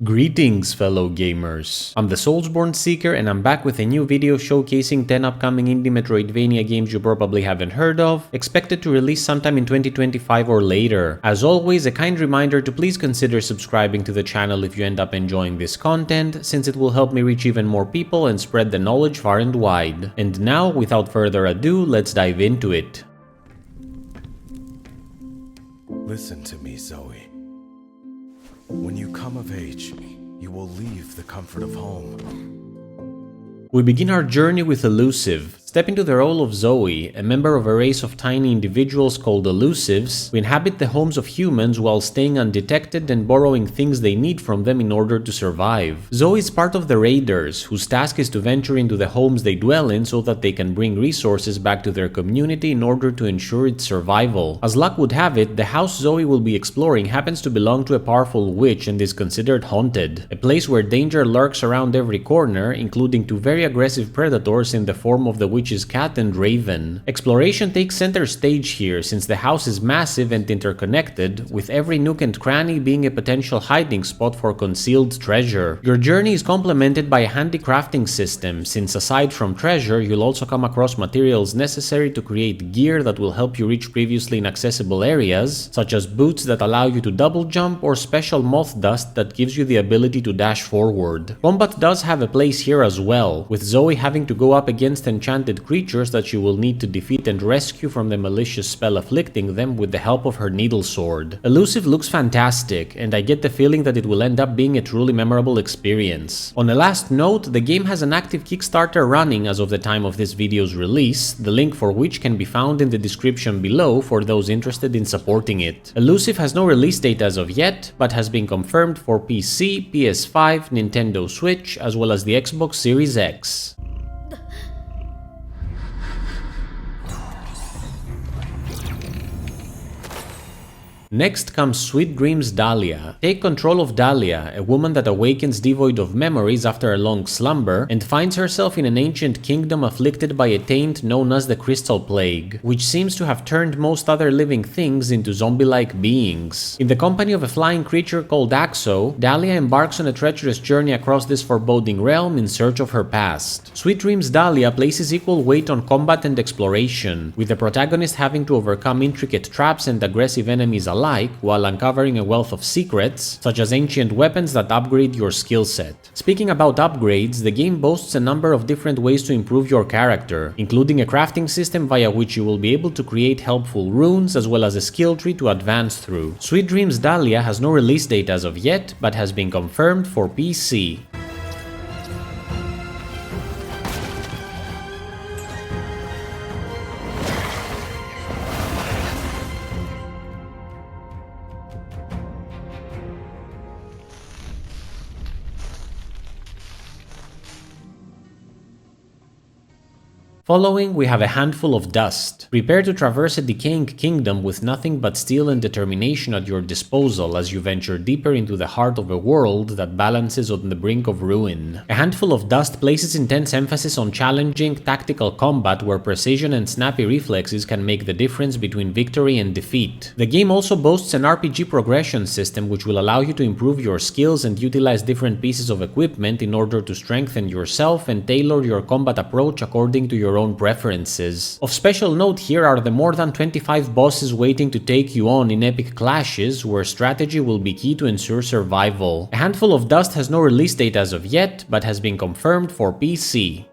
Greetings fellow gamers, I'm the Soulsborne Seeker and I'm back with a new video showcasing 10 upcoming indie Metroidvania games you probably haven't heard of, expected to release sometime in 2025 or later. As always, a kind reminder to please consider subscribing to the channel if you end up enjoying this content, since it will help me reach even more people and spread the knowledge far and wide. And now, without further ado, let's dive into it. Listen to me, Zoe. When you come of age, you will leave the comfort of home. We begin our journey with Elusive. Step into the role of Zoe, a member of a race of tiny individuals called Elusives, who inhabit the homes of humans while staying undetected and borrowing things they need from them in order to survive. Zoe is part of the Raiders, whose task is to venture into the homes they dwell in so that they can bring resources back to their community in order to ensure its survival. As luck would have it, the house Zoe will be exploring happens to belong to a powerful witch and is considered haunted, a place where danger lurks around every corner, including two very aggressive predators in the form of the witch's cat and raven. Exploration takes center stage here since the house is massive and interconnected, with every nook and cranny being a potential hiding spot for concealed treasure. Your journey is complemented by a handy crafting system, since aside from treasure, you'll also come across materials necessary to create gear that will help you reach previously inaccessible areas, such as boots that allow you to double jump or special moth dust that gives you the ability to dash forward. Combat does have a place here as well, with Zoe having to go up against enchanted creatures that you will need to defeat and rescue from the malicious spell afflicting them with the help of her needle sword. Elusive looks fantastic, and I get the feeling that it will end up being a truly memorable experience. On a last note, the game has an active Kickstarter running as of the time of this video's release, the link for which can be found in the description below for those interested in supporting it. Elusive has no release date as of yet, but has been confirmed for PC, PS5, Nintendo Switch, as well as the Xbox Series X. Next comes Sweet Dreams Dahlia. Take control of Dahlia, a woman that awakens devoid of memories after a long slumber and finds herself in an ancient kingdom afflicted by a taint known as the Crystal Plague, which seems to have turned most other living things into zombie-like beings. In the company of a flying creature called Axo, Dahlia embarks on a treacherous journey across this foreboding realm in search of her past. Sweet Dreams Dahlia places equal weight on combat and exploration, with the protagonist having to overcome intricate traps and aggressive enemies alike while uncovering a wealth of secrets, such as ancient weapons that upgrade your skill set. Speaking about upgrades, the game boasts a number of different ways to improve your character, including a crafting system via which you will be able to create helpful runes as well as a skill tree to advance through. Sweet Dreams Dahlia has no release date as of yet, but has been confirmed for PC. Following, we have a handful of dust. Prepare to traverse a decaying kingdom with nothing but steel and determination at your disposal as you venture deeper into the heart of a world that balances on the brink of ruin. A handful of dust places intense emphasis on challenging, tactical combat where precision and snappy reflexes can make the difference between victory and defeat. The game also boasts an RPG progression system which will allow you to improve your skills and utilize different pieces of equipment in order to strengthen yourself and tailor your combat approach according to your own preferences. Of special note here are the more than 25 bosses waiting to take you on in epic clashes, where strategy will be key to ensure survival. A handful of dust has no release date as of yet, but has been confirmed for PC.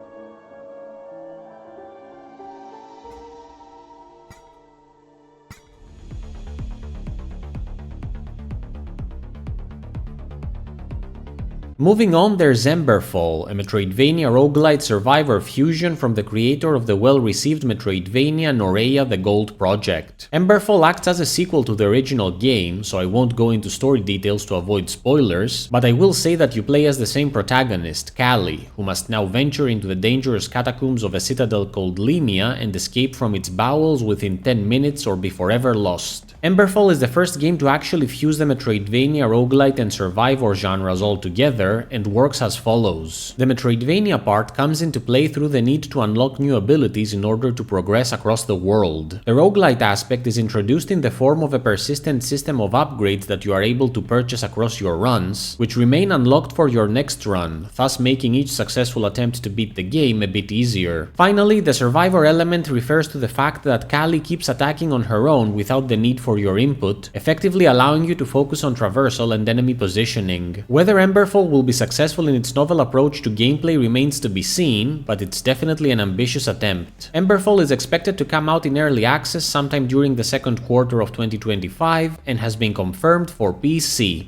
Moving on, there's Emberfall, a Metroidvania roguelite survivor fusion from the creator of the well-received Metroidvania Norea the Gold Project. Emberfall acts as a sequel to the original game, so I won't go into story details to avoid spoilers, but I will say that you play as the same protagonist, Callie, who must now venture into the dangerous catacombs of a citadel called Limia and escape from its bowels within 10 minutes or be forever lost. Emberfall is the first game to actually fuse the Metroidvania, roguelite and survivor genres all together, together and works as follows. The Metroidvania part comes into play through the need to unlock new abilities in order to progress across the world. The roguelite aspect is introduced in the form of a persistent system of upgrades that you are able to purchase across your runs, which remain unlocked for your next run, thus making each successful attempt to beat the game a bit easier. Finally, the survivor element refers to the fact that Callie keeps attacking on her own without the need for your input, effectively allowing you to focus on traversal and enemy positioning. Whether Emberfall will be successful in its novel approach to gameplay remains to be seen, but it's definitely an ambitious attempt. Emberfall is expected to come out in early access sometime during the second quarter of 2025 and has been confirmed for PC.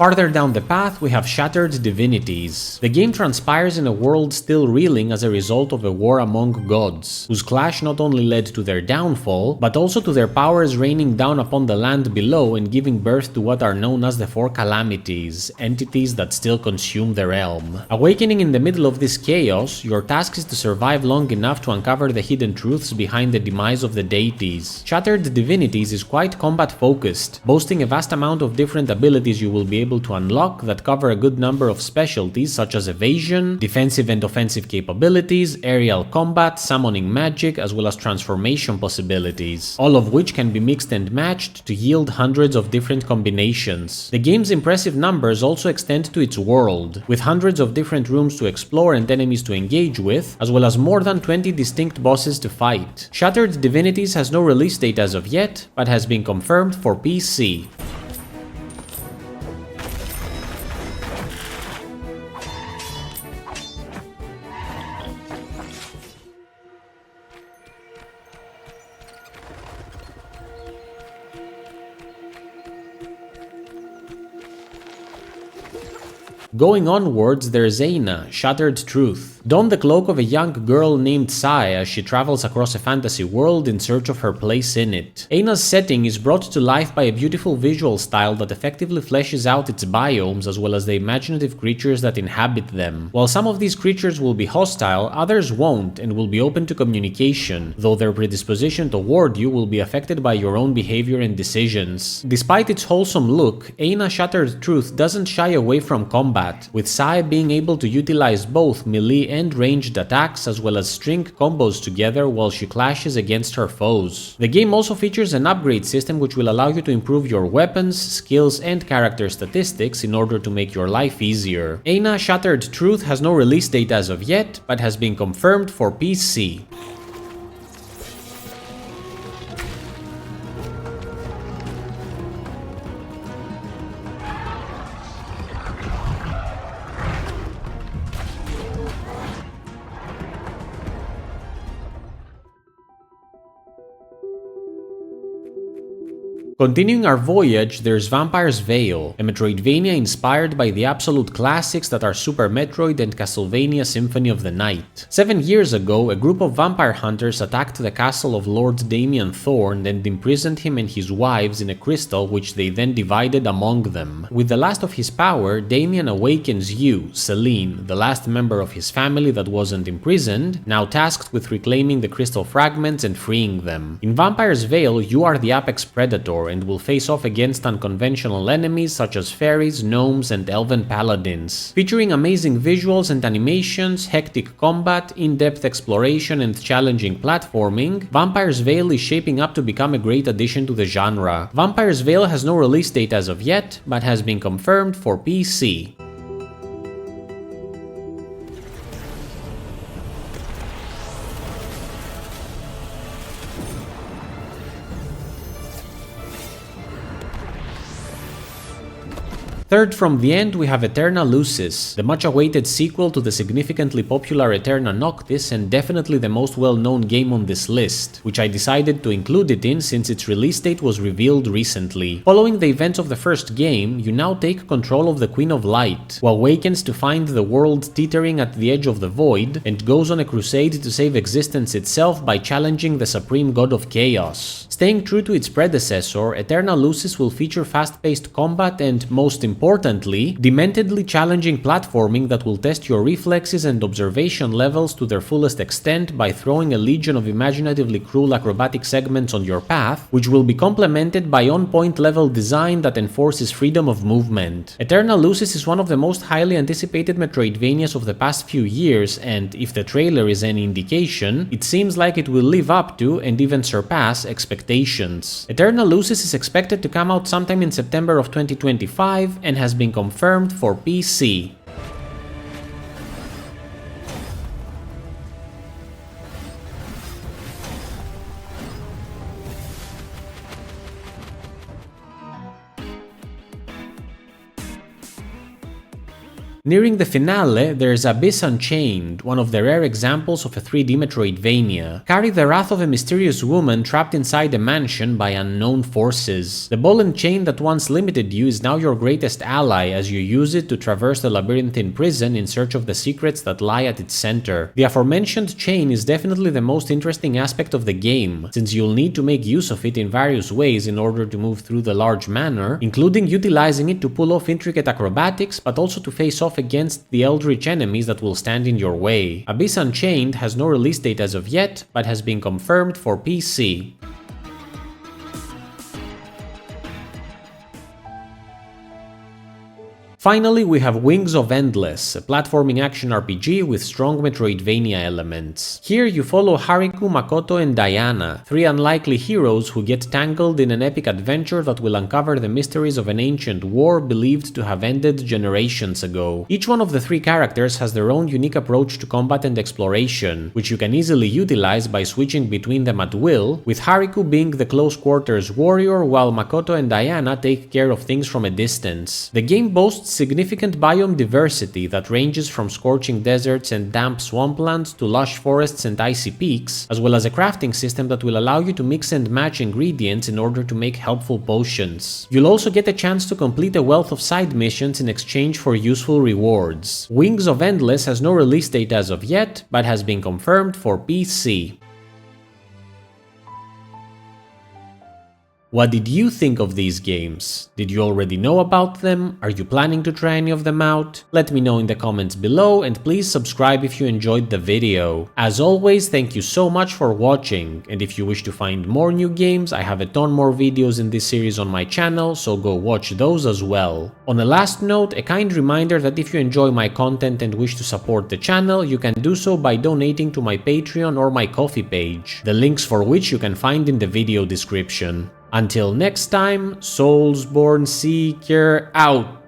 Farther down the path, we have Shattered Divinities. The game transpires in a world still reeling as a result of a war among gods, whose clash not only led to their downfall, but also to their powers raining down upon the land below and giving birth to what are known as the Four Calamities, entities that still consume the realm. Awakening in the middle of this chaos, your task is to survive long enough to uncover the hidden truths behind the demise of the deities. Shattered Divinities is quite combat focused, boasting a vast amount of different abilities you will be able to unlock that cover a good number of specialties such as evasion, defensive and offensive capabilities, aerial combat, summoning magic, as well as transformation possibilities, all of which can be mixed and matched to yield hundreds of different combinations. The game's impressive numbers also extend to its world, with hundreds of different rooms to explore and enemies to engage with, as well as more than 20 distinct bosses to fight. Shattered Divinities has no release date as of yet, but has been confirmed for PC. Going onwards, there's Ayna, Shattered Truth. Don the cloak of a young girl named Sai as she travels across a fantasy world in search of her place in it. Ayna's setting is brought to life by a beautiful visual style that effectively fleshes out its biomes as well as the imaginative creatures that inhabit them. While some of these creatures will be hostile, others won't and will be open to communication, though their predisposition toward you will be affected by your own behavior and decisions. Despite its wholesome look, Ayna Shattered Truth doesn't shy away from combat, with Sai being able to utilize both melee and ranged attacks as well as string combos together while she clashes against her foes. The game also features an upgrade system which will allow you to improve your weapons, skills and character statistics in order to make your life easier. Ayna Shattered Truth has no release date as of yet, but has been confirmed for PC. Continuing our voyage, there's Vampire's Veil, a Metroidvania inspired by the absolute classics that are Super Metroid and Castlevania Symphony of the Night. 7 years ago, a group of vampire hunters attacked the castle of Lord Damien Thorn and imprisoned him and his wives in a crystal which they then divided among them. With the last of his power, Damien awakens you, Celine, the last member of his family that wasn't imprisoned, now tasked with reclaiming the crystal fragments and freeing them. In Vampire's Veil, you are the apex predator and will face off against unconventional enemies such as fairies, gnomes, and elven paladins. Featuring amazing visuals and animations, hectic combat, in-depth exploration, and challenging platforming, Vampire's Veil is shaping up to become a great addition to the genre. Vampire's Veil has no release date as of yet, but has been confirmed for PC. Third from the end, we have Aeterna Lucis, the much-awaited sequel to the significantly popular Aeterna Noctis and definitely the most well-known game on this list, which I decided to include it in since its release date was revealed recently. Following the events of the first game, you now take control of the Queen of Light, who awakens to find the world teetering at the edge of the void and goes on a crusade to save existence itself by challenging the supreme god of chaos. Staying true to its predecessor, Aeterna Lucis will feature fast-paced combat and, most importantly, importantly, dementedly challenging platforming that will test your reflexes and observation levels to their fullest extent by throwing a legion of imaginatively cruel acrobatic segments on your path, which will be complemented by on-point level design that enforces freedom of movement. Aeterna Lucis is one of the most highly anticipated Metroidvanias of the past few years, and if the trailer is any indication, it seems like it will live up to and even surpass expectations. Aeterna Lucis is expected to come out sometime in September of 2025 and has been confirmed for PC. Nearing the finale, there's Abyss Unchained, one of the rare examples of a 3D Metroidvania. Carry the wrath of a mysterious woman trapped inside a mansion by unknown forces. The ball and chain that once limited you is now your greatest ally as you use it to traverse the labyrinthine prison in search of the secrets that lie at its center. The aforementioned chain is definitely the most interesting aspect of the game, since you'll need to make use of it in various ways in order to move through the large manor, including utilizing it to pull off intricate acrobatics, but also to face off against the eldritch enemies that will stand in your way. Abyss Unchained has no release date as of yet, but has been confirmed for PC. Finally, we have Wings of Endless, a platforming action RPG with strong Metroidvania elements. Here you follow Hariku, Makoto and Ayna, three unlikely heroes who get tangled in an epic adventure that will uncover the mysteries of an ancient war believed to have ended generations ago. Each one of the three characters has their own unique approach to combat and exploration, which you can easily utilize by switching between them at will, with Hariku being the close quarters warrior while Makoto and Ayna take care of things from a distance. The game boasts significant biome diversity that ranges from scorching deserts and damp swamplands to lush forests and icy peaks, as well as a crafting system that will allow you to mix and match ingredients in order to make helpful potions. You'll also get a chance to complete a wealth of side missions in exchange for useful rewards. Wings of Endless has no release date as of yet, but has been confirmed for PC. What did you think of these games? Did you already know about them? Are you planning to try any of them out? Let me know in the comments below, and please subscribe if you enjoyed the video. As always, thank you so much for watching, and if you wish to find more new games, I have a ton more videos in this series on my channel, so go watch those as well. On a last note, a kind reminder that if you enjoy my content and wish to support the channel, you can do so by donating to my Patreon or my Ko-fi page, the links for which you can find in the video description. Until next time, Soulsborne Seeker out!